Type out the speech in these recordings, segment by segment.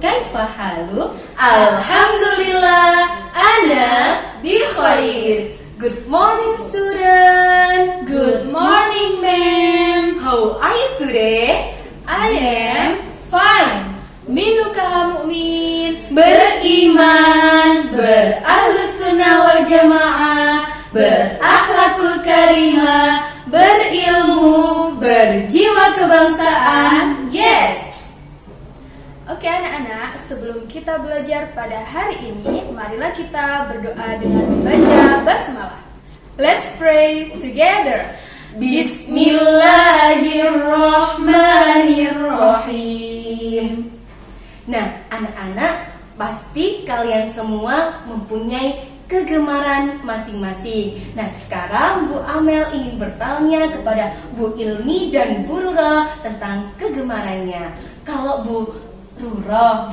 kaifa halu? Alhamdulillah, ana bi khair. Good morning, student. Good morning, ma'am. How are you today? I am fine. Minukaha mu'min, Beriman, berahlus sunnah wal jamaah, berakhlakul karimah, berilmu, berjiwa kebangsaan. Yes. Oke anak-anak, sebelum kita belajar pada hari ini, marilah kita berdoa dengan membaca basmalah. Let's pray together. Bismillahirrahmanirrahim. Nah, anak-anak, pasti kalian semua mempunyai kegemaran masing-masing. Nah, sekarang Bu Amel ingin bertanya kepada Bu Ilmi dan Bu Rura tentang kegemarannya. Kalau Bu Rura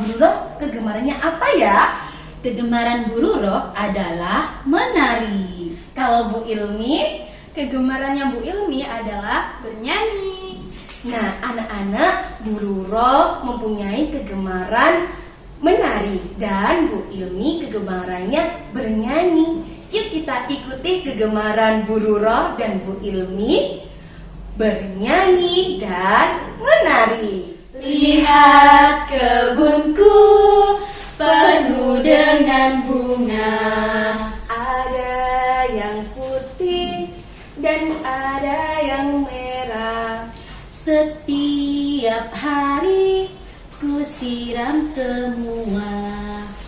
kegemarannya apa ya? Kegemaran Bu Rura adalah menari. Kalau Bu Ilmi? Kegemarannya Bu Ilmi adalah bernyanyi. Nah, anak-anak, Bu Rura mempunyai kegemaran menari dan Bu Ilmi kegemarannya bernyanyi. Yuk kita ikuti kegemaran Bu Rura dan Bu Ilmi bernyanyi dan menari. Lihat kebunku penuh dengan bunga. Ada yang putih dan ada yang merah. Setiap hari ku siram semua.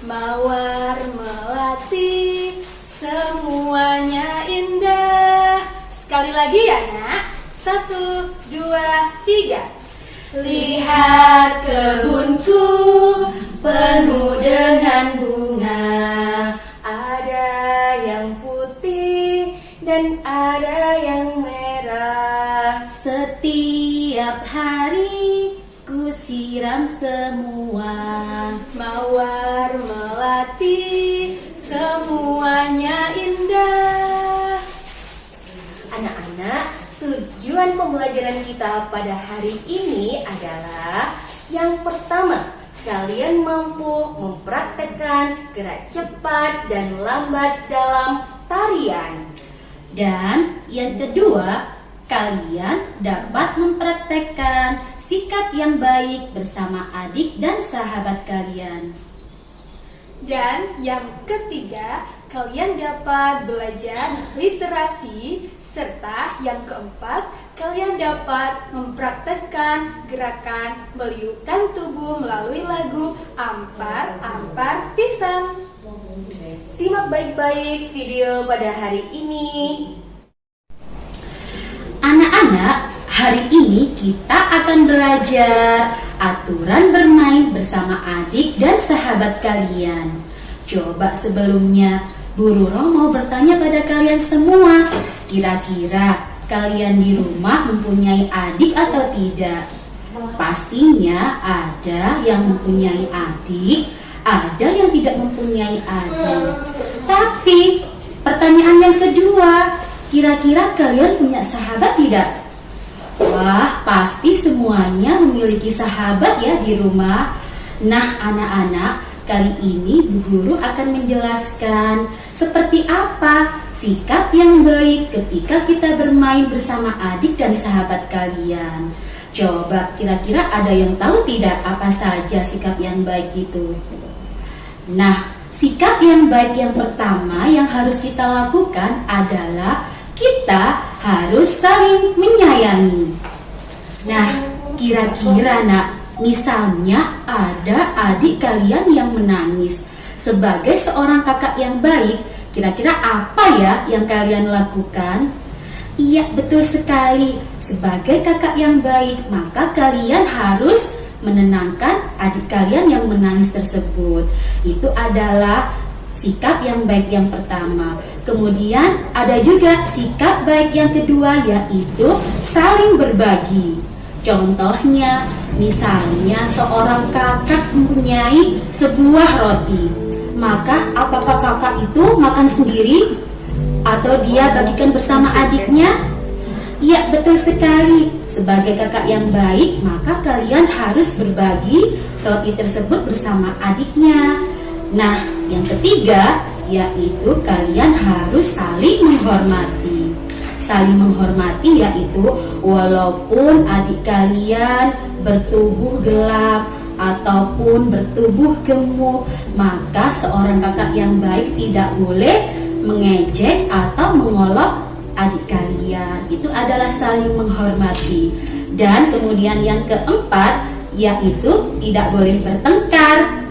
Mawar melati semuanya indah. Sekali lagi ya nak. 1, 2, 3. Lihat kebunku penuh dengan bunga. Ada yang putih dan ada yang merah. Setiap hari ku siram semua. Mawar melati semuanya indah. Anak-anak, tujuan pembelajaran kita pada hari ini adalah yang pertama, kalian mampu mempraktekkan gerak cepat dan lambat dalam tarian. Dan yang kedua, kalian dapat mempraktekkan sikap yang baik bersama adik dan sahabat kalian. Dan yang ketiga, kalian dapat belajar literasi. Serta yang keempat, kalian dapat mempraktekkan gerakan meliukkan tubuh melalui lagu Ampar Ampar Pisang. Simak baik-baik video pada hari ini. Anak-anak, hari ini kita akan belajar aturan bermain bersama adik dan sahabat kalian. Coba sebelumnya, Bu Rura mau bertanya pada kalian semua. Kira-kira kalian di rumah mempunyai adik atau tidak? Pastinya ada yang mempunyai adik, ada yang tidak mempunyai adik. Tapi pertanyaan yang kedua, kira-kira kalian punya sahabat tidak? Wah, pasti semuanya memiliki sahabat ya di rumah. Nah, anak-anak, kali ini Bu Guru akan menjelaskan seperti apa sikap yang baik ketika kita bermain bersama adik dan sahabat kalian. Coba kira-kira ada yang tahu tidak apa saja sikap yang baik itu? Nah, sikap yang baik yang pertama yang harus kita lakukan adalah kita harus saling menyayangi. Nah, kira-kira nak, misalnya ada adik kalian yang menangis. Sebagai seorang kakak yang baik, kira-kira apa ya yang kalian lakukan? Iya, betul sekali. Sebagai kakak yang baik, maka kalian harus menenangkan adik kalian yang menangis tersebut. Itu adalah sikap yang baik yang pertama. Kemudian ada juga sikap baik yang kedua, yaitu saling berbagi. Contohnya, misalnya seorang kakak mempunyai sebuah roti. Maka apakah kakak itu makan sendiri atau dia bagikan bersama adiknya? Iya, betul sekali. Sebagai kakak yang baik, maka kalian harus berbagi roti tersebut bersama adiknya. Nah, yang ketiga yaitu kalian harus saling menghormati. Saling menghormati yaitu walaupun adik kalian bertubuh gelap ataupun bertubuh gemuk, maka seorang kakak yang baik tidak boleh mengejek atau mengolok adik kalian. Itu adalah saling menghormati. Dan kemudian yang keempat yaitu tidak boleh bertengkar.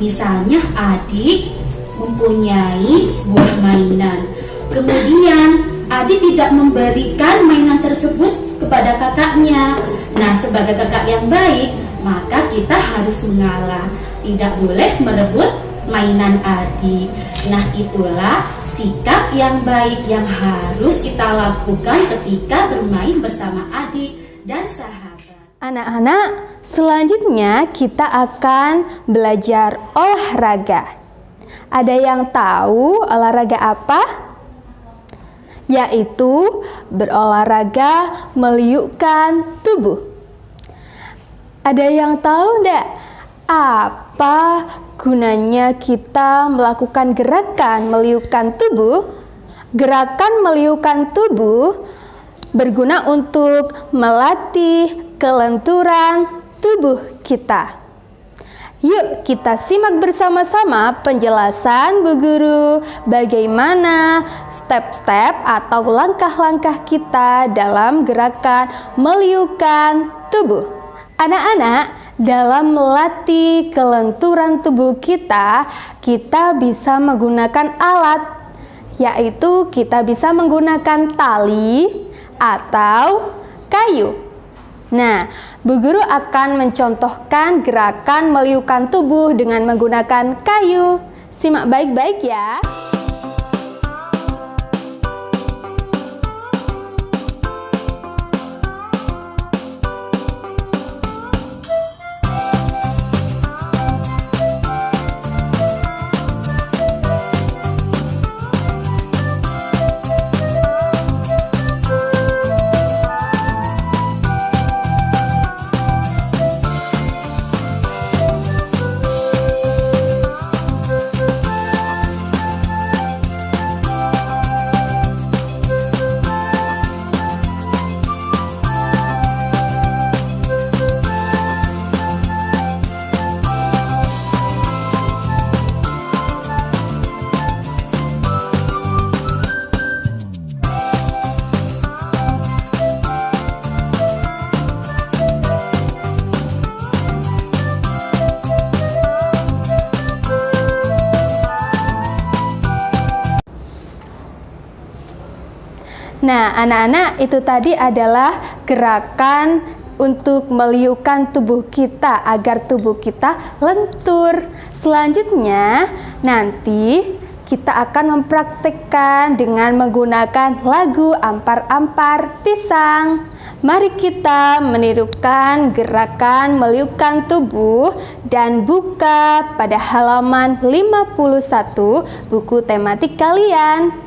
Misalnya adik mempunyai sebuah mainan, kemudian adik tidak memberikan mainan tersebut kepada kakaknya. Nah, sebagai kakak yang baik, maka kita harus mengalah, tidak boleh merebut mainan adik. Nah, itulah sikap yang baik yang harus kita lakukan ketika bermain bersama adik dan sahabat. Anak-anak, selanjutnya kita akan belajar olahraga. Ada yang tahu olahraga apa? Yaitu berolahraga meliukkan tubuh. Ada yang tahu enggak apa gunanya kita melakukan gerakan meliukkan tubuh? Gerakan meliukkan tubuh berguna untuk melatih kelenturan tubuh kita. Yuk kita simak bersama-sama penjelasan Bu Guru bagaimana step-step atau langkah-langkah kita dalam gerakan meliukkan tubuh. Anak-anak, dalam melatih kelenturan tubuh kita bisa menggunakan alat, yaitu kita bisa menggunakan tali atau kayu. Nah, Bu Guru akan mencontohkan gerakan meliukkan tubuh dengan menggunakan kayu. Simak baik-baik ya. Nah, anak-anak, itu tadi adalah gerakan untuk meliukkan tubuh kita agar tubuh kita lentur. Selanjutnya, nanti kita akan mempraktekkan dengan menggunakan lagu Ampar-Ampar Pisang. Mari kita menirukan gerakan meliukkan tubuh dan buka pada halaman 51 buku tematik kalian.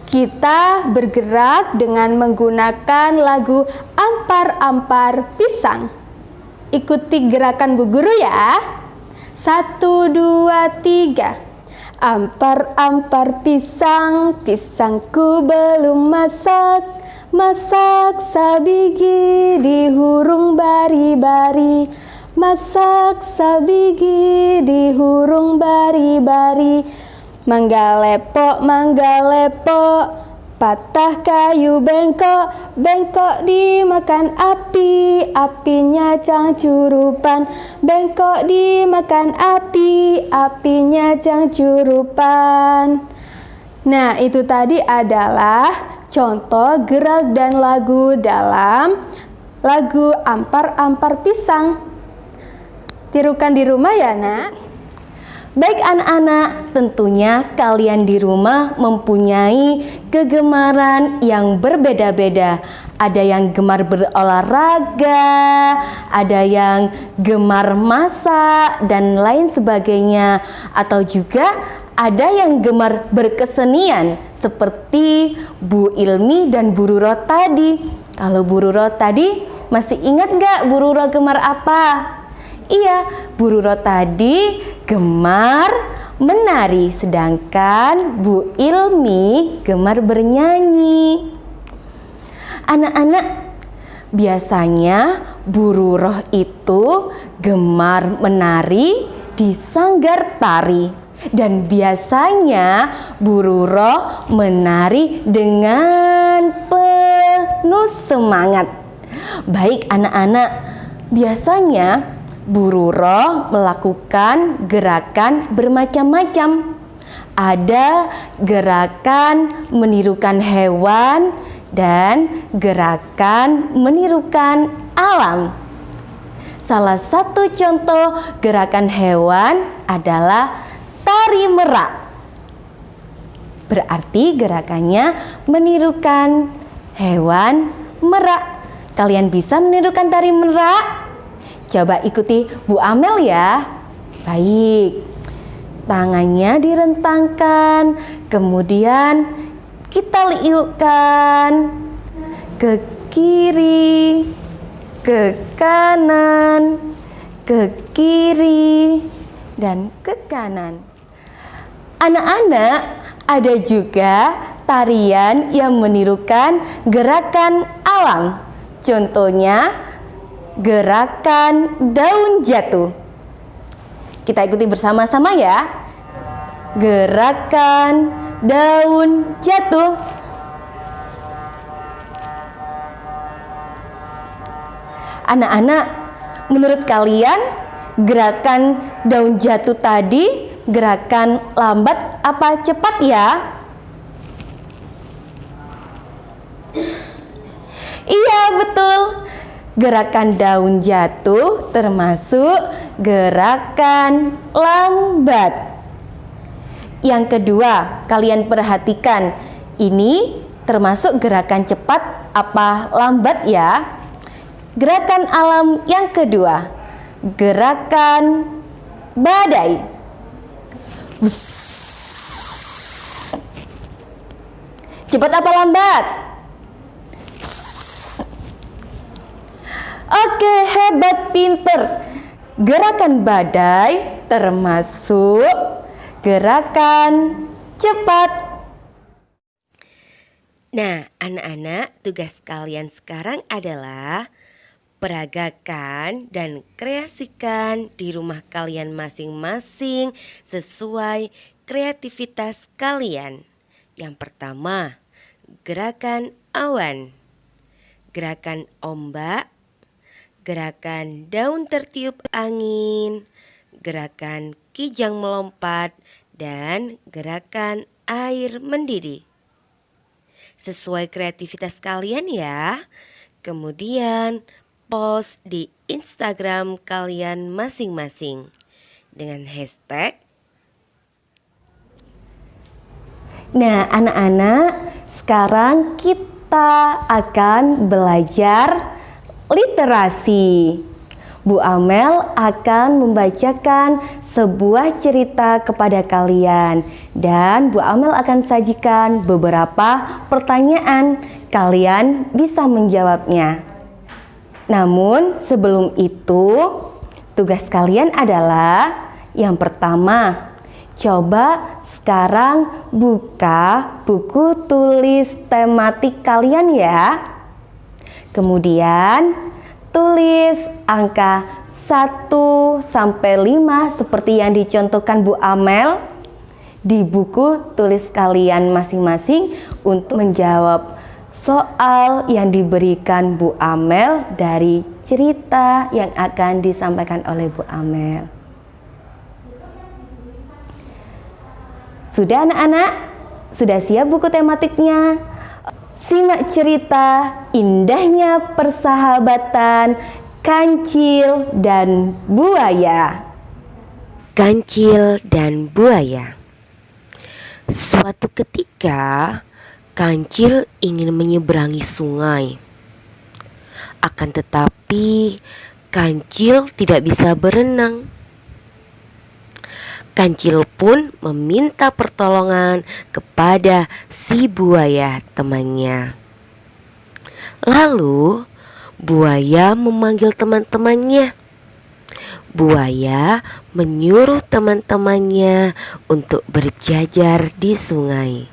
Kita bergerak dengan menggunakan lagu Ampar-Ampar Pisang. Ikuti gerakan Bu Guru ya. 1, 2, 3. Ampar-ampar pisang, pisangku belum masak. Masak sabigi di hurung bari-bari. Masak sabigi di hurung bari-bari. Mangga lepok, patah kayu bengkok, bengkok dimakan api, apinya cangcurupan. Bengkok dimakan api, apinya cangcurupan. Nah, itu tadi adalah contoh gerak dan lagu dalam lagu Ampar-Ampar Pisang. Tirukan di rumah ya, Nak. Baik anak-anak, tentunya kalian di rumah mempunyai kegemaran yang berbeda-beda. Ada yang gemar berolahraga, ada yang gemar masak, dan lain sebagainya. Atau juga ada yang gemar berkesenian, seperti Bu Ilmi dan Bu Ruro tadi. Kalau Bu Ruro tadi, masih ingat gak Bu Ruro gemar apa? Iya, Bu Ruro tadi gemar menari, sedangkan Bu Ilmi gemar bernyanyi. Anak-anak, biasanya Bu Ruro itu gemar menari di sanggar tari, dan biasanya Bu Ruro menari dengan penuh semangat. Baik anak-anak, biasanya Bu Ruro melakukan gerakan bermacam-macam. Ada gerakan menirukan hewan dan gerakan menirukan alam. Salah satu contoh gerakan hewan adalah tari merak. Berarti gerakannya menirukan hewan merak. Kalian bisa menirukan tari merak? Coba ikuti Bu Amel ya. Baik. Tangannya direntangkan, kemudian kita liukkan ke kiri, ke kanan, ke kiri, dan ke kanan. Anak-anak, ada juga tarian yang menirukan gerakan alam. Contohnya gerakan daun jatuh. Kita ikuti bersama-sama ya. Gerakan daun jatuh. Anak-anak, menurut kalian gerakan daun jatuh tadi gerakan lambat apa cepat ya? Iya, betul. Gerakan daun jatuh termasuk gerakan lambat. Yang kedua, kalian perhatikan, ini termasuk gerakan cepat apa lambat ya? Gerakan alam yang kedua, gerakan badai. Wuss. Cepat apa lambat? Oke, hebat, pinter. Gerakan badai termasuk gerakan cepat. Nah, anak-anak, tugas kalian sekarang adalah peragakan dan kreasikan di rumah kalian masing-masing sesuai kreativitas kalian. Yang pertama, gerakan awan, gerakan ombak, gerakan daun tertiup angin, gerakan kijang melompat, dan gerakan air mendidih. Sesuai kreativitas kalian ya. Kemudian post di Instagram kalian masing-masing dengan hashtag. Nah, anak-anak, sekarang kita akan belajar literasi. Bu Amel akan membacakan sebuah cerita kepada kalian, dan Bu Amel akan sajikan beberapa pertanyaan. Kalian bisa menjawabnya. Namun sebelum itu, tugas kalian adalah yang pertama, coba sekarang buka buku tulis tematik kalian ya. Kemudian tulis angka 1 sampai 5 seperti yang dicontohkan Bu Amel di buku tulis kalian masing-masing untuk menjawab soal yang diberikan Bu Amel dari cerita yang akan disampaikan oleh Bu Amel. Sudah anak-anak? Sudah siap buku tematiknya? Simak cerita indahnya persahabatan kancil dan buaya. Kancil dan buaya. Suatu ketika, kancil ingin menyeberangi sungai. Akan tetapi, kancil tidak bisa berenang. Kancil pun meminta pertolongan kepada si buaya temannya. Lalu buaya memanggil teman-temannya. Buaya menyuruh teman-temannya untuk berjajar di sungai,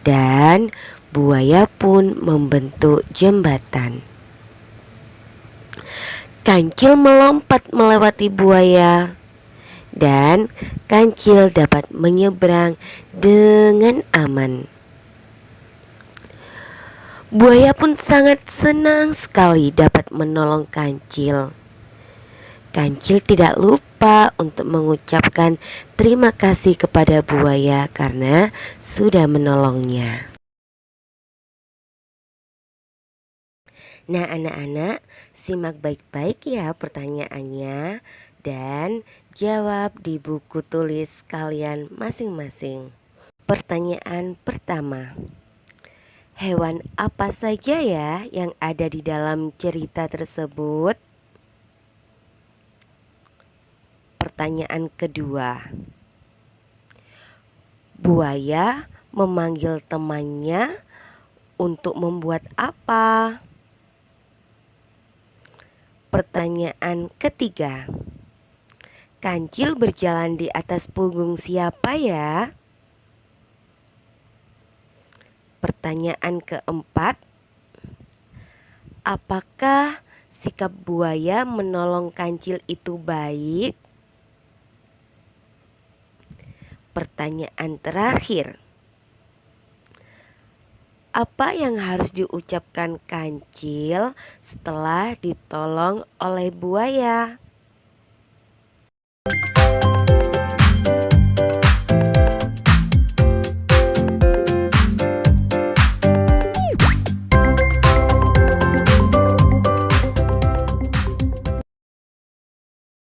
dan buaya pun membentuk jembatan. Kancil melompat melewati buaya, dan kancil dapat menyeberang dengan aman. Buaya pun sangat senang sekali dapat menolong kancil. Kancil tidak lupa untuk mengucapkan terima kasih kepada buaya karena sudah menolongnya. Nah, anak-anak, simak baik-baik ya pertanyaannya dan jawab di buku tulis kalian masing-masing. Pertanyaan pertama. Hewan apa saja ya yang ada di dalam cerita tersebut? Pertanyaan kedua. Buaya memanggil temannya untuk membuat apa? Pertanyaan ketiga. Kancil berjalan di atas punggung siapa ya? Pertanyaan keempat. Apakah sikap buaya menolong kancil itu baik? Pertanyaan terakhir. Apa yang harus diucapkan kancil setelah ditolong oleh buaya?